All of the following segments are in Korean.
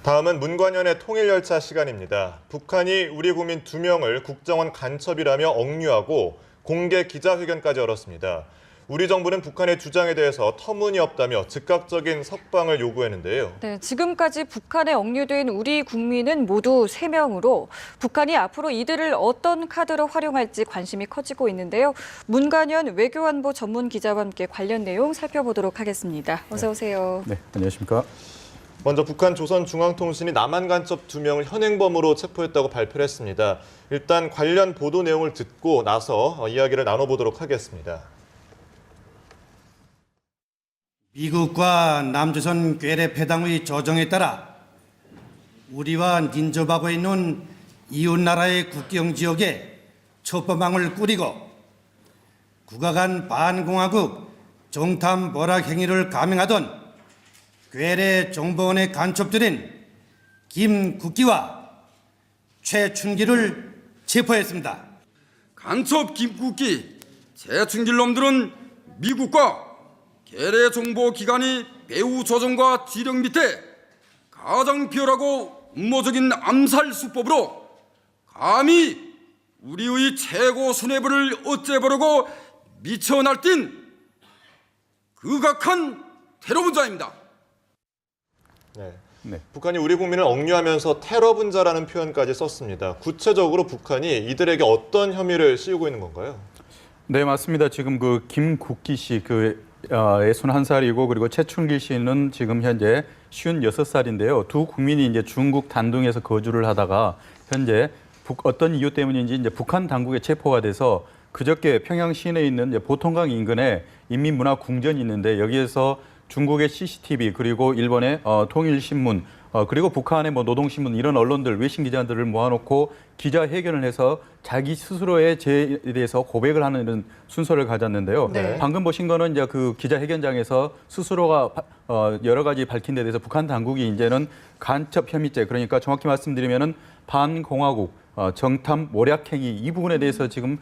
다음은 문관연의 통일열차 시간입니다. 북한이 우리 국민 2명을 국정원 간첩이라며 억류하고 공개 기자회견까지 열었습니다. 우리 정부는 북한의 주장에 대해서 터무니없다며 즉각적인 석방을 요구했는데요. 네, 지금까지 북한에 억류된 우리 국민은 모두 3명으로 북한이 앞으로 이들을 어떤 카드로 활용할지 관심이 커지고 있는데요. 문관연 외교안보 전문 기자와 함께 관련 내용 살펴보도록 하겠습니다. 어서 오세요. 네, 안녕하십니까. 먼저 북한 조선중앙통신이 남한 간첩 2명을 현행범으로 체포했다고 발표를 했습니다. 일단 관련 보도 내용을 듣고 나서 이야기를 나눠보도록 하겠습니다. 미국과 남조선 괴뢰 패당의 조정에 따라 우리와 인접하고 있는 이웃나라의 국경 지역에 첩보망을 꾸리고 국가간 반공화국 정탐 모략 행위를 감행하던 괴뢰 정보원의 간첩들인 김국기와 최춘기를 체포했습니다. 간첩 김국기, 최춘길 놈들은 미국과 괴뢰 정보 기관이 배후 조정과 지령 밑에 가장 비열하고 음모적인 암살 수법으로 감히 우리의 최고 수뇌부를 어째보려고 미쳐 날뛴 극악한 테러 분자입니다. 네. 북한이 우리 국민을 억류하면서 테러 분자라는 표현까지 썼습니다. 구체적으로 북한이 이들에게 어떤 혐의를 씌우고 있는 건가요? 네, 맞습니다. 지금 그 김국기 씨, 61살이고 그리고 최춘길 씨는 지금 현재 56살인데요. 두 국민이 이제 중국 단둥에서 거주를 하다가 현재 어떤 이유 때문인지 이제 북한 당국에 체포가 돼서 그저께 평양 시내에 있는 이제 보통강 인근에 인민문화궁전이 있는데 여기에서 중국의 CCTV 그리고 일본의 통일신문 그리고 북한의 노동신문 이런 언론들 외신 기자들을 모아놓고 기자회견을 해서 자기 스스로의 죄에 대해서 고백을 하는 이런 순서를 가졌는데요. 네. 방금 보신 거는 이제 그 기자회견장에서 스스로가 여러 가지 밝힌 데 대해서 북한 당국이 이제는 간첩 혐의죄 그러니까 정확히 말씀드리면은 반공화국 정탐 모략행위 이 부분에 대해서 지금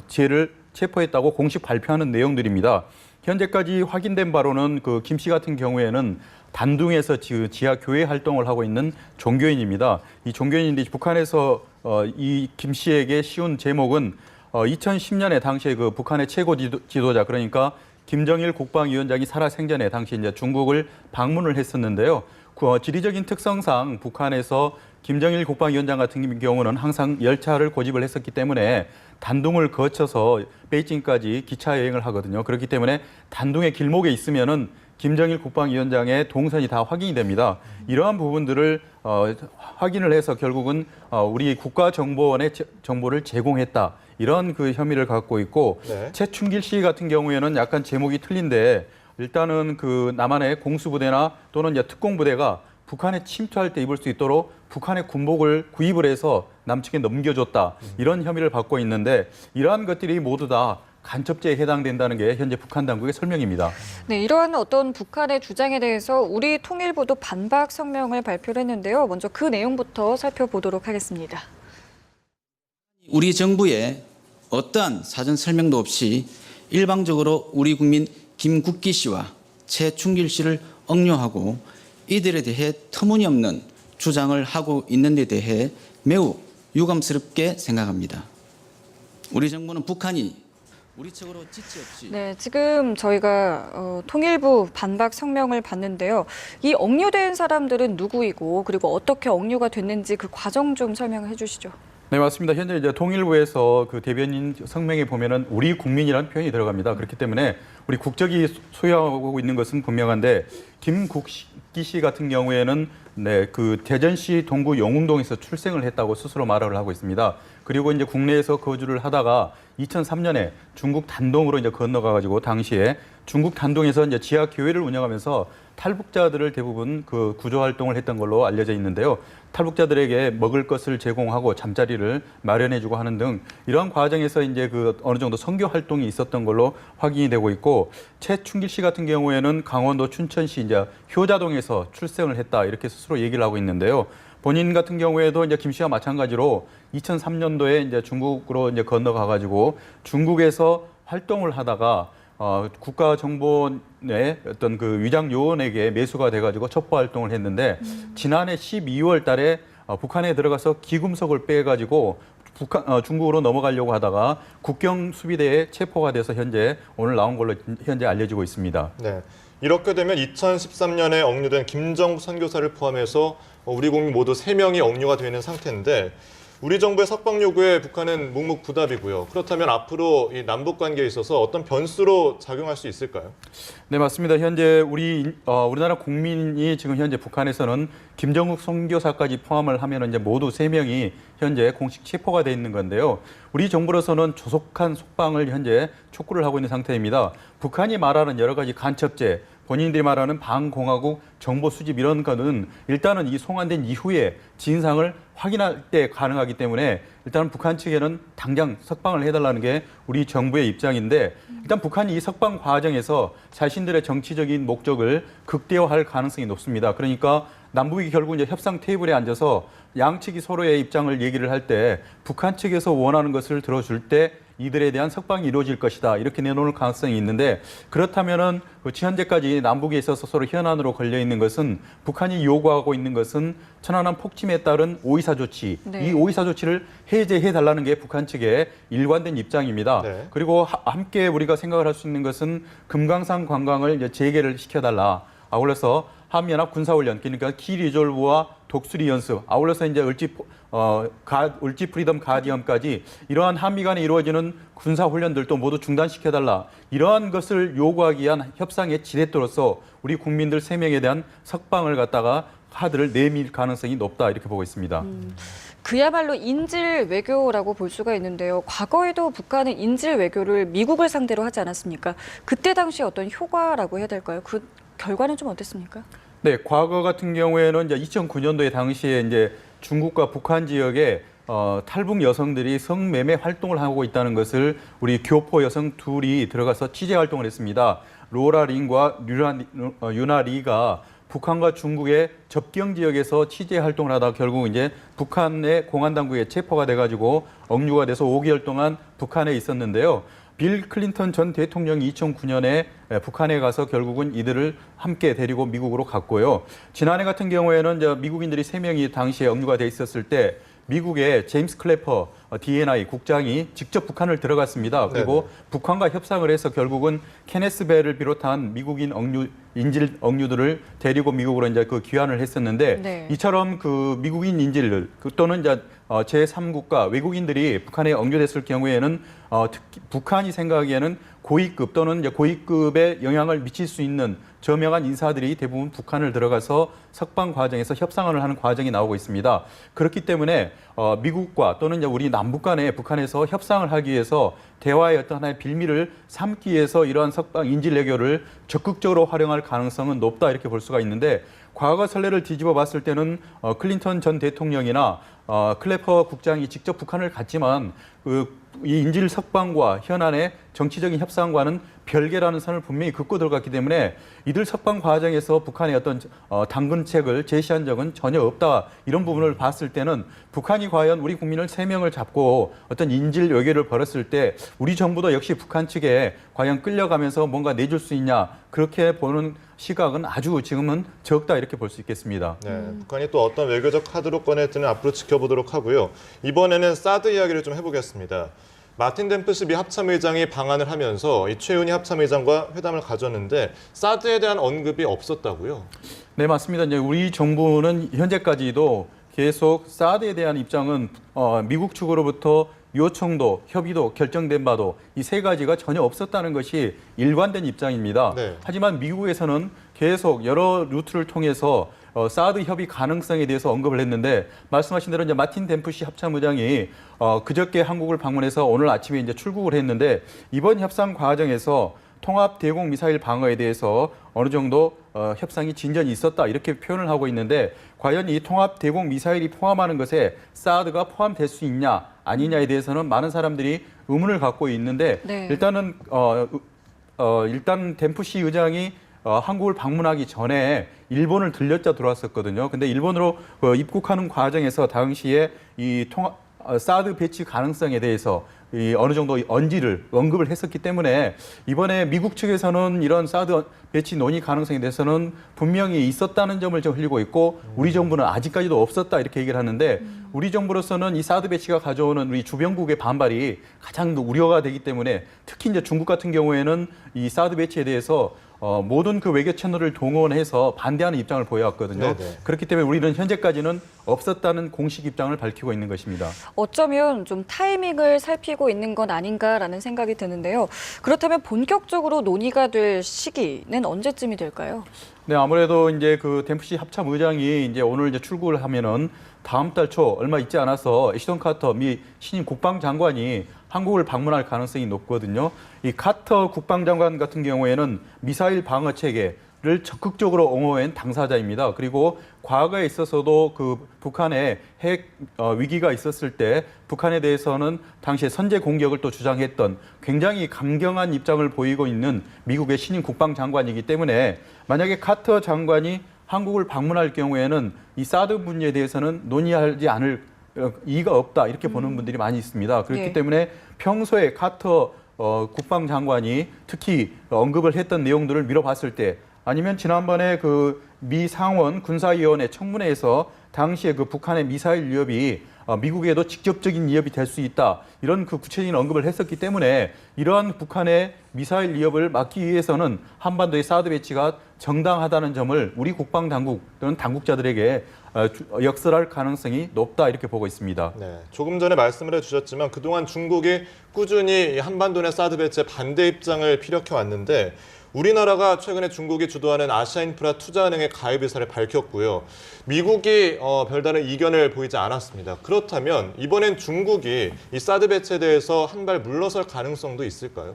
죄를 체포했다고 공식 발표하는 내용들입니다. 현재까지 확인된 바로는 그 김 씨 같은 경우에는 단둥에서 지하 교회 활동을 하고 있는 종교인입니다. 이 종교인인데 북한에서 이 김 씨에게 씌운 제목은 2010년에 당시에 그 북한의 최고 지도자 그러니까 김정일 국방위원장이 살아생전에 당시 이제 중국을 방문을 했었는데요. 지리적인 특성상 북한에서 김정일 국방위원장 같은 경우는 항상 열차를 고집을 했었기 때문에 단둥을 거쳐서 베이징까지 기차 여행을 하거든요. 그렇기 때문에 단둥의 길목에 있으면은 김정일 국방위원장의 동선이 다 확인이 됩니다. 이러한 부분들을 확인을 해서 결국은 우리 국가정보원에 정보를 제공했다. 이런 그 혐의를 갖고 있고 네. 최춘길 씨 같은 경우에는 약간 제목이 틀린데 일단은 그 남한의 공수부대나 또는 이제 특공부대가 북한에 침투할 때 입을 수 있도록 북한의 군복을 구입을 해서 남측에 넘겨줬다. 이런 혐의를 받고 있는데 이러한 것들이 모두 다 간첩죄에 해당된다는 게 현재 북한 당국의 설명입니다. 네, 이러한 어떤 북한의 주장에 대해서 우리 통일부도 반박 성명을 발표를 했는데요. 먼저 그 내용부터 살펴보도록 하겠습니다. 우리 정부의 어떠한 사전 설명도 없이 일방적으로 우리 국민 김국기 씨와 최춘길 씨를 억류하고 이들에 대해 터무니없는 주장을 하고 있는 데 대해 매우 유감스럽게 생각합니다. 우리 정부는 북한이 우리 측으로 지체 없이 네, 지금 저희가 통일부 반박 성명을 봤는데요. 이 억류된 사람들은 누구이고 그리고 어떻게 억류가 됐는지 그 과정 좀 설명해 주시죠. 네, 맞습니다. 현재 이제 통일부에서 그 대변인 성명에 보면은 우리 국민이라는 표현이 들어갑니다. 그렇기 때문에 우리 국적이 소유하고 있는 것은 분명한데 김국기 씨 같은 경우에는 네, 그 대전시 동구 영흥동에서 출생을 했다고 스스로 말을 하고 있습니다. 그리고 이제 국내에서 거주를 하다가 2003년에 중국 단동으로 이제 건너가가지고 당시에 중국 단동에서 이제 지하 교회를 운영하면서 탈북자들을 대부분 그 구조 활동을 했던 걸로 알려져 있는데요. 탈북자들에게 먹을 것을 제공하고 잠자리를 마련해주고 하는 등 이러한 과정에서 이제 그 어느 정도 선교 활동이 있었던 걸로 확인이 되고 있고 최춘길 씨 같은 경우에는 강원도 춘천시 이제 효자동에서 출생을 했다 이렇게 스스로 얘기를 하고 있는데요. 본인 같은 경우에도 이제 김 씨와 마찬가지로 2003년도에 이제 중국으로 이제 건너가가지고 중국에서 활동을 하다가 국가정보원 어떤 그 위장 요원에게 매수가 돼가지고 첩보 활동을 했는데 지난해 12월 달에 북한에 들어가서 기금속을 빼가지고 중국으로 넘어가려고 하다가 국경 수비대에 체포가 돼서 현재 오늘 나온 걸로 현재 알려지고 있습니다. 네. 이렇게 되면 2013년에 억류된 김정국 선교사를 포함해서 우리 국민 모두 3명이 억류가 되는 상태인데 우리 정부의 석방 요구에 북한은 묵묵부답이고요. 그렇다면 앞으로 이 남북 관계에 있어서 어떤 변수로 작용할 수 있을까요? 네, 맞습니다. 현재 우리나라 국민이 지금 현재 북한에서는 김정국 선교사까지 포함을 하면 이제 모두 3명이 현재 공식 체포가 돼 있는 건데요. 우리 정부로서는 조속한 석방을 현재 촉구를 하고 있는 상태입니다. 북한이 말하는 여러 가지 간첩죄, 본인들이 말하는 반공화국 정보 수집 이런 거는 일단은 이 송환된 이후에 진상을 확인할 때 가능하기 때문에 일단 북한 측에는 당장 석방을 해달라는 게 우리 정부의 입장인데 일단 북한이 이 석방 과정에서 자신들의 정치적인 목적을 극대화할 가능성이 높습니다. 그러니까 남북이 결국 이제 협상 테이블에 앉아서 양측이 서로의 입장을 얘기를 할 때 북한 측에서 원하는 것을 들어줄 때 이들에 대한 석방이 이루어질 것이다. 이렇게 내놓을 가능성이 있는데 그렇다면은 현재까지 남북에 있어서 서로 현안으로 걸려 있는 것은 북한이 요구하고 있는 것은 천안함 폭침에 따른 오이사 조치. 네. 이 오이사 조치를 해제해 달라는 게 북한 측의 일관된 입장입니다. 네. 그리고 함께 우리가 생각을 할 수 있는 것은 금강산 관광을 이제 재개를 시켜달라. 아울러서 한미연합 군사훈련, 그러니까 키리졸브와 독수리 연습, 아울러서 이제 을지 프리덤 가디언까지 이러한 한미 간에 이루어지는 군사훈련들도 모두 중단시켜달라. 이러한 것을 요구하기 위한 협상의 지렛대로서 우리 국민들 3명에 대한 석방을 갖다가 카드를 내밀 가능성이 높다 이렇게 보고 있습니다. 그야말로 인질 외교라고 볼 수가 있는데요. 과거에도 북한은 인질 외교를 미국을 상대로 하지 않았습니까? 그때 당시 어떤 효과라고 해야 될까요? 그 결과는 좀 어땠습니까? 네, 과거 같은 경우에는 이제 2009년도에 당시에 이제 중국과 북한 지역에 탈북 여성들이 성매매 활동을 하고 있다는 것을 우리 교포 여성 둘이 들어가서 취재 활동을 했습니다. 로라 링과 유나 리가 북한과 중국의 접경 지역에서 취재 활동을 하다가 결국 이제 북한의 공안 당국에 체포가 돼가지고 억류가 돼서 5개월 동안 북한에 있었는데요. 빌 클린턴 전 대통령이 2009년에 북한에 가서 결국은 이들을 함께 데리고 미국으로 갔고요. 지난해 같은 경우에는 이제 미국인들이 3명이 당시에 억류가 돼 있었을 때 미국의 제임스 클래퍼 DNI 국장이 직접 북한을 들어갔습니다. 그리고 네네. 북한과 협상을 해서 결국은 케네스 벨을 비롯한 미국인 인질 억류들을 데리고 미국으로 이제 그 귀환을 했었는데 네. 이처럼 그 미국인 인질들 또는 이제 제3국가 외국인들이 북한에 억류됐을 경우에는 특히 북한이 생각하기에는 고위급 또는 이제 고위급에 영향을 미칠 수 있는 저명한 인사들이 대부분 북한을 들어가서 석방 과정에서 협상을 하는 과정이 나오고 있습니다. 그렇기 때문에 미국과 또는 이제 우리 남북 간에 북한에서 협상을 하기 위해서 대화의 어떤 하나의 빌미를 삼기 위해서 이러한 석방 인질 외교를 적극적으로 활용할 가능성은 높다 이렇게 볼 수가 있는데 과거 선례를 뒤집어 봤을 때는 클린턴 전 대통령이나 클래퍼 국장이 직접 북한을 갔지만 이 인질 석방과 현안의 정치적인 협상과는 별개라는 선을 분명히 긋고 들어갔기 때문에 이들 석방 과정에서 북한의 어떤 당근책을 제시한 적은 전혀 없다. 이런 부분을 봤을 때는 북한이 과연 우리 국민을 3명을 잡고 어떤 인질 외교를 벌였을 때 우리 정부도 역시 북한 측에 과연 끌려가면서 뭔가 내줄 수 있냐 그렇게 보는 시각은 아주 지금은 적다 이렇게 볼 수 있겠습니다. 네, 북한이 또 어떤 외교적 카드로 꺼낼지는 앞으로 지켜보도록 하고요. 이번에는 사드 이야기를 좀 해보겠습니다. 마틴 댐프시 미 합참의장이 방한을 하면서 이 최윤희 합참의장과 회담을 가졌는데 사드에 대한 언급이 없었다고요? 네, 맞습니다. 이제 우리 정부는 현재까지도 계속 사드에 대한 입장은 미국 측으로부터 요청도, 협의도, 결정된 바도 이 3가지가 전혀 없었다는 것이 일관된 입장입니다. 네. 하지만 미국에서는 계속 여러 루트를 통해서 사드 협의 가능성에 대해서 언급을 했는데 말씀하신 대로 이제 마틴 댐프시 합참의장이 그저께 한국을 방문해서 오늘 아침에 이제 출국을 했는데 이번 협상 과정에서 통합 대공 미사일 방어에 대해서 어느 정도 협상이 진전이 있었다 이렇게 표현을 하고 있는데 과연 이 통합 대공 미사일이 포함하는 것에 사드가 포함될 수 있냐 아니냐에 대해서는 많은 사람들이 의문을 갖고 있는데 네. 일단은 일단 댐프시 의장이 한국을 방문하기 전에 일본을 들렸다 들어왔었거든요. 근데 일본으로 입국하는 과정에서 당시에 이 사드 배치 가능성에 대해서 어느 정도 언급을 했었기 때문에 이번에 미국 측에서는 이런 사드 배치 논의 가능성에 대해서는 분명히 있었다는 점을 좀 흘리고 있고 우리 정부는 아직까지도 없었다 이렇게 얘기를 하는데 우리 정부로서는 이 사드 배치가 가져오는 우리 주변국의 반발이 가장 우려가 되기 때문에 특히 이제 중국 같은 경우에는 이 사드 배치에 대해서 모든 그 외교 채널을 동원해서 반대하는 입장을 보여왔거든요. 네네. 그렇기 때문에 우리는 현재까지는 없었다는 공식 입장을 밝히고 있는 것입니다. 어쩌면 좀 타이밍을 살피고 있는 건 아닌가라는 생각이 드는데요. 그렇다면 본격적으로 논의가 될 시기는 언제쯤이 될까요? 네, 아무래도 이제 그 댐프시 합참 의장이 이제 오늘 이제 출국을 하면은 다음 달 초 얼마 있지 않아서 애시턴 카터 미 신임 국방장관이 한국을 방문할 가능성이 높거든요. 이 카터 국방장관 같은 경우에는 미사일 방어 체계를 적극적으로 옹호한 당사자입니다. 그리고 과거에 있어서도 그 북한의 핵 위기가 있었을 때 북한에 대해서는 당시에 선제 공격을 또 주장했던 굉장히 강경한 입장을 보이고 있는 미국의 신임 국방장관이기 때문에 만약에 카터 장관이 한국을 방문할 경우에는 이 사드 문제에 대해서는 논의하지 않을 이의가 없다 이렇게 보는 분들이 많이 있습니다. 그렇기 예. 때문에 평소에 카터 국방장관이 특히 언급을 했던 내용들을 미뤄봤을 때 아니면 지난번에 그 미 상원 군사위원회 청문회에서 당시에 그 북한의 미사일 위협이 미국에도 직접적인 위협이 될 수 있다. 이런 그 구체적인 언급을 했었기 때문에 이러한 북한의 미사일 위협을 막기 위해서는 한반도의 사드 배치가 정당하다는 점을 우리 국방당국 또는 당국자들에게 역설할 가능성이 높다 이렇게 보고 있습니다. 네, 조금 전에 말씀을 해주셨지만 그동안 중국이 꾸준히 한반도 내 사드 배치에 반대 입장을 피력해 왔는데 우리나라가 최근에 중국이 주도하는 아시아인프라 투자은행의 가입 의사를 밝혔고요. 미국이 별다른 이견을 보이지 않았습니다. 그렇다면 이번엔 중국이 이 사드 배치에 대해서 한 발 물러설 가능성도 있을까요?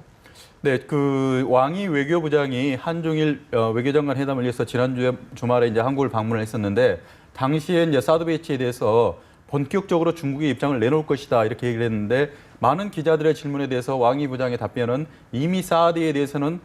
네, 그 왕이 외교부장이 한중일 외교장관 회담을 위해서 지난주에 주말에 이제 한국을 방문을 했었는데 당시에 이제 사드 배치에 대해서 본격적으로 중국의 입장을 내놓을 것이다 이렇게 얘기를 했는데 많은 기자들의 질문에 대해서 왕이 부장의 답변은 이미 사드에 대해서는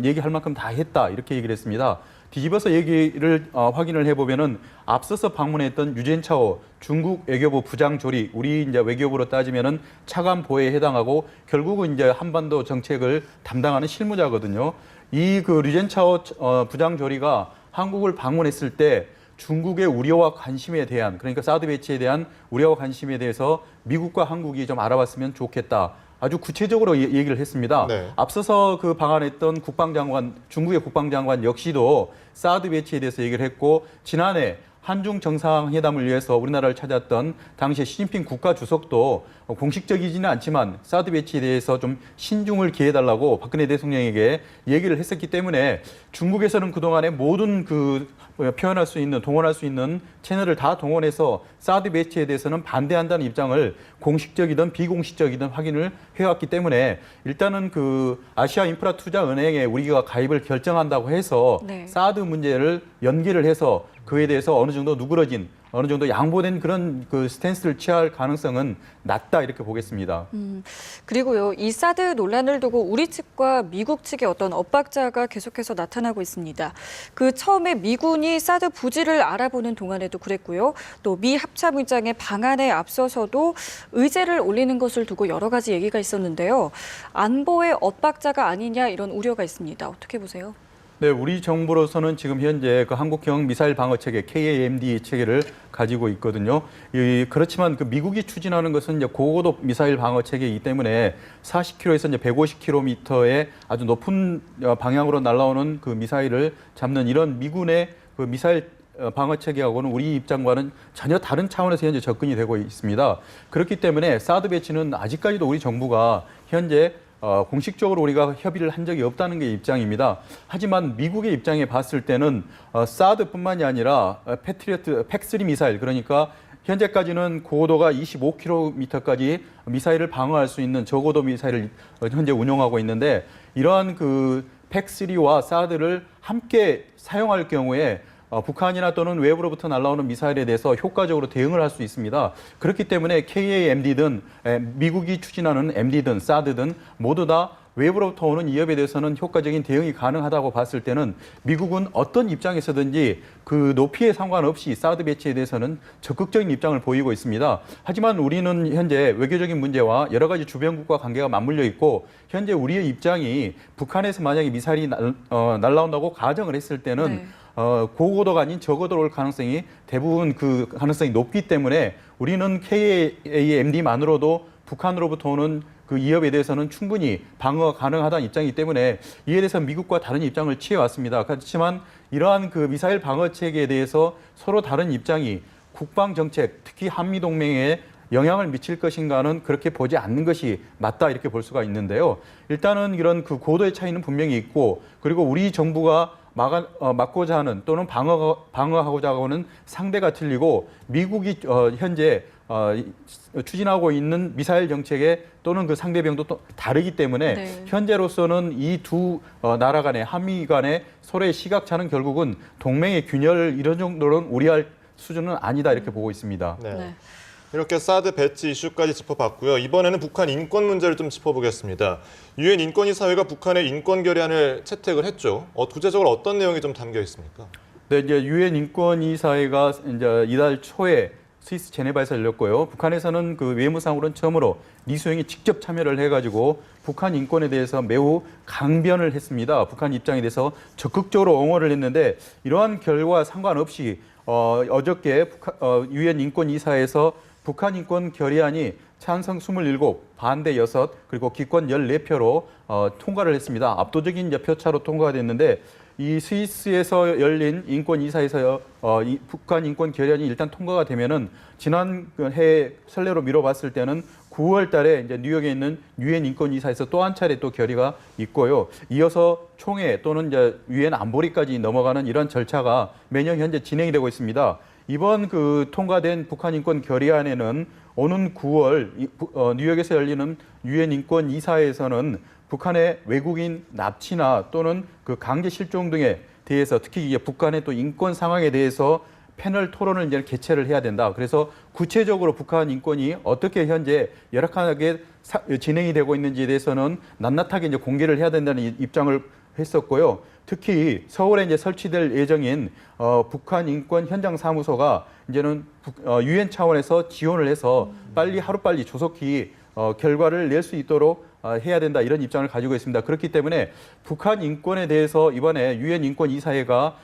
얘기할 만큼 다 했다 이렇게 얘기를 했습니다. 뒤집어서 얘기를 확인을 해보면은 앞서서 방문했던 유젠차오 중국 외교부 부장조리 우리 이제 외교부로 따지면은 차관보에 해당하고 결국은 이제 한반도 정책을 담당하는 실무자거든요. 이 그 류젠차오 부장조리가 한국을 방문했을 때 중국의 우려와 관심에 대한 그러니까 사드 배치에 대한 우려와 관심에 대해서 미국과 한국이 좀 알아봤으면 좋겠다. 아주 구체적으로 얘기를 했습니다. 네. 앞서서 그 방한했던 국방장관, 중국의 국방장관 역시도 사드 배치에 대해서 얘기를 했고 지난해 한중 정상회담을 위해서 우리나라를 찾았던 당시에 시진핑 국가주석도 공식적이지는 않지만 사드 배치에 대해서 좀 신중을 기해달라고 박근혜 대통령에게 얘기를 했었기 때문에 중국에서는 그동안에 모든 그 표현할 수 있는, 동원할 수 있는 채널을 다 동원해서 사드 배치에 대해서는 반대한다는 입장을 공식적이든 비공식적이든 확인을 해왔기 때문에 일단은 그 아시아 인프라 투자 은행에 우리가 가입을 결정한다고 해서 네. 사드 문제를 연기를 해서 그에 대해서 어느 정도 누그러진 어느 정도 양보된 그런 그 스탠스를 취할 가능성은 낮다 이렇게 보겠습니다. 그리고요, 이 사드 논란을 두고 우리 측과 미국 측의 어떤 엇박자가 계속해서 나타나고 있습니다. 그 처음에 미군이 사드 부지를 알아보는 동안에도 그랬고요. 또 미 합참의장의 방안에 앞서서도 의제를 올리는 것을 두고 여러 가지 얘기가 있었는데요. 안보의 엇박자가 아니냐 이런 우려가 있습니다. 어떻게 보세요? 네, 우리 정부로서는 지금 현재 그 한국형 미사일 방어 체계 KAMD 체계를 가지고 있거든요. 그렇지만 그 미국이 추진하는 것은 이제 고고도 미사일 방어 체계이기 때문에 40km에서 이제 150km의 아주 높은 방향으로 날아오는 그 미사일을 잡는 이런 미군의 그 미사일 방어 체계하고는 우리 입장과는 전혀 다른 차원에서 현재 접근이 되고 있습니다. 그렇기 때문에 사드 배치는 아직까지도 우리 정부가 현재 공식적으로 우리가 협의를 한 적이 없다는 게 입장입니다. 하지만 미국의 입장에 봤을 때는 사드뿐만이 아니라 패트리어트 팩3 미사일 그러니까 현재까지는 고도가 25km까지 미사일을 방어할 수 있는 저고도 미사일을 현재 운용하고 있는데 이러한 그 팩3와 사드를 함께 사용할 경우에 북한이나 또는 외부로부터 날아오는 미사일에 대해서 효과적으로 대응을 할 수 있습니다. 그렇기 때문에 KAMD든 미국이 추진하는 MD든 사드든 모두 다 외부로부터 오는 위협에 대해서는 효과적인 대응이 가능하다고 봤을 때는 미국은 어떤 입장에서든지 그 높이에 상관없이 사드 배치에 대해서는 적극적인 입장을 보이고 있습니다. 하지만 우리는 현재 외교적인 문제와 여러 가지 주변국과 관계가 맞물려 있고 현재 우리의 입장이 북한에서 만약에 미사일이 날라온다고 가정을 했을 때는 네. 고고도가 아닌 저고도로 올 가능성이 대부분 그 가능성이 높기 때문에 우리는 KAMD만으로도 북한으로부터 오는 그 위협에 대해서는 충분히 방어가 가능하다는 입장이기 때문에 이에 대해서 미국과 다른 입장을 취해왔습니다. 그렇지만 이러한 그 미사일 방어 체계에 대해서 서로 다른 입장이 국방 정책, 특히 한미 동맹에 영향을 미칠 것인가는 그렇게 보지 않는 것이 맞다 이렇게 볼 수가 있는데요. 일단은 이런 그 고도의 차이는 분명히 있고 그리고 우리 정부가 막고자 하는 또는 방어하고자 하는 상대가 틀리고 미국이 현재 추진하고 있는 미사일 정책에 또는 그 상대병도 또 다르기 때문에 네. 현재로서는 이 두 나라 간의 한미 간의 서로의 시각차는 결국은 동맹의 균열 이런 정도로는 우려할 수준은 아니다 이렇게 보고 있습니다. 네. 네. 이렇게 사드 배치 이슈까지 짚어봤고요. 이번에는 북한 인권 문제를 좀 짚어보겠습니다. 유엔 인권이사회가 북한의 인권 결의안을 채택을 했죠. 구체적으로 어떤 내용이 좀 담겨 있습니까? 네, 이제 유엔 인권이사회가 이제 이달 초에 스위스 제네바에서 열렸고요. 북한에서는 그 외무상으로는 처음으로 리수영이 직접 참여를 해가지고 북한 인권에 대해서 매우 강변을 했습니다. 북한 입장에 대해서 적극적으로 옹호를 했는데 이러한 결과와 상관없이 어저께 유엔 인권이사회에서 북한 인권 결의안이 찬성 27, 반대 6, 그리고 기권 14표로 통과를 했습니다. 압도적인 이제 표차로 통과가 됐는데 이 스위스에서 열린 인권이사에서 이 북한 인권 결의안이 일단 통과가 되면은 지난 해 선례로 미뤄봤을 때는 9월 달에 이제 뉴욕에 있는 유엔 인권이사에서 또 한 차례 또 결의가 있고요. 이어서 총회 또는 이제 유엔 안보리까지 넘어가는 이런 절차가 매년 현재 진행이 되고 있습니다. 이번 그 통과된 북한 인권 결의안에는 오는 9월 뉴욕에서 열리는 유엔 인권 이사회에서는 북한의 외국인 납치나 또는 그 강제 실종 등에 대해서 특히 이제 북한의 또 인권 상황에 대해서 패널 토론을 이제 개최를 해야 된다. 그래서 구체적으로 북한 인권이 어떻게 현재 열악하게 진행이 되고 있는지에 대해서는 낱낱하게 이제 공개를 해야 된다는 입장을 했었고요. 특히 서울에 이제 설치될 예정인 북한 인권 현장 사무소가 이제는 유엔 차원에서 지원을 해서 빨리 하루빨리 조속히 결과를 낼 수 있도록 해야 된다 이런 입장을 가지고 있습니다. 그렇기 때문에 북한 인권에 대해서 이번에 유엔 인권 이사회가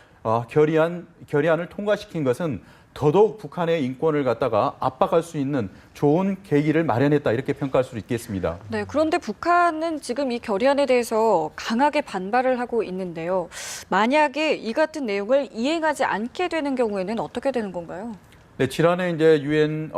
결의안을 통과시킨 것은 더더욱 북한의 인권을 갖다가 압박할 수 있는 좋은 계기를 마련했다 이렇게 평가할 수 있겠습니다. 네, 그런데 북한은 지금 이 결의안에 대해서 강하게 반발을 하고 있는데요. 만약에 이 같은 내용을 이행하지 않게 되는 경우에는 어떻게 되는 건가요? 네, 지난해 이제 유엔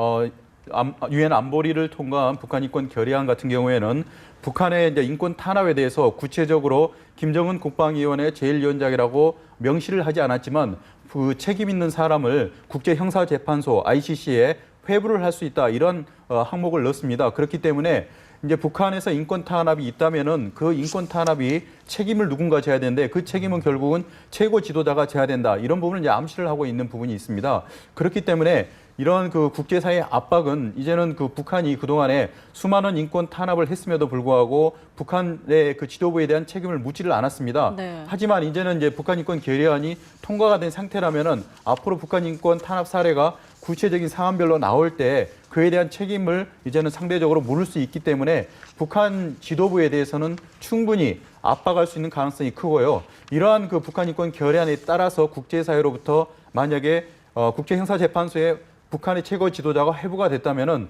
안보리를 통과한 북한 인권 결의안 같은 경우에는 북한의 이제 인권 탄압에 대해서 구체적으로 김정은 국방위원회 제1위원장이라고 명시를 하지 않았지만 그 책임 있는 사람을 국제형사재판소 ICC에 회부를 할 수 있다 이런 항목을 넣습니다. 그렇기 때문에 이제 북한에서 인권 탄압이 있다면은 그 인권 탄압이 책임을 누군가 져야 되는데 그 책임은 결국은 최고 지도자가 져야 된다 이런 부분을 이제 암시를 하고 있는 부분이 있습니다. 그렇기 때문에 이런 그 국제사회의 압박은 이제는 그 북한이 그동안에 수많은 인권 탄압을 했음에도 불구하고 북한의 그 지도부에 대한 책임을 묻지를 않았습니다. 네. 하지만 이제는 이제 북한 인권 결의안이 통과가 된 상태라면은 앞으로 북한 인권 탄압 사례가 구체적인 상황별로 나올 때 그에 대한 책임을 이제는 상대적으로 물을 수 있기 때문에 북한 지도부에 대해서는 충분히 압박할 수 있는 가능성이 크고요. 이러한 그 북한 인권 결의안에 따라서 국제사회로부터 만약에 국제형사재판소에 북한의 최고 지도자가 회부가 됐다면은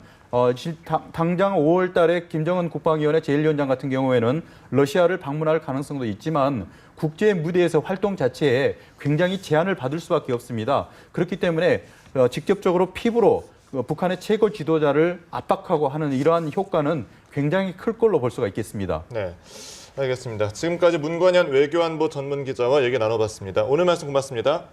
당장 5월 달에 김정은 국방위원회 제1위원장 같은 경우에는 러시아를 방문할 가능성도 있지만 국제 무대에서 활동 자체에 굉장히 제한을 받을 수밖에 없습니다. 그렇기 때문에 직접적으로 피부로 북한의 최고 지도자를 압박하고 하는 이러한 효과는 굉장히 클 걸로 볼 수가 있겠습니다. 네, 알겠습니다. 지금까지 문관현 외교안보 전문기자와 얘기 나눠봤습니다. 오늘 말씀 고맙습니다.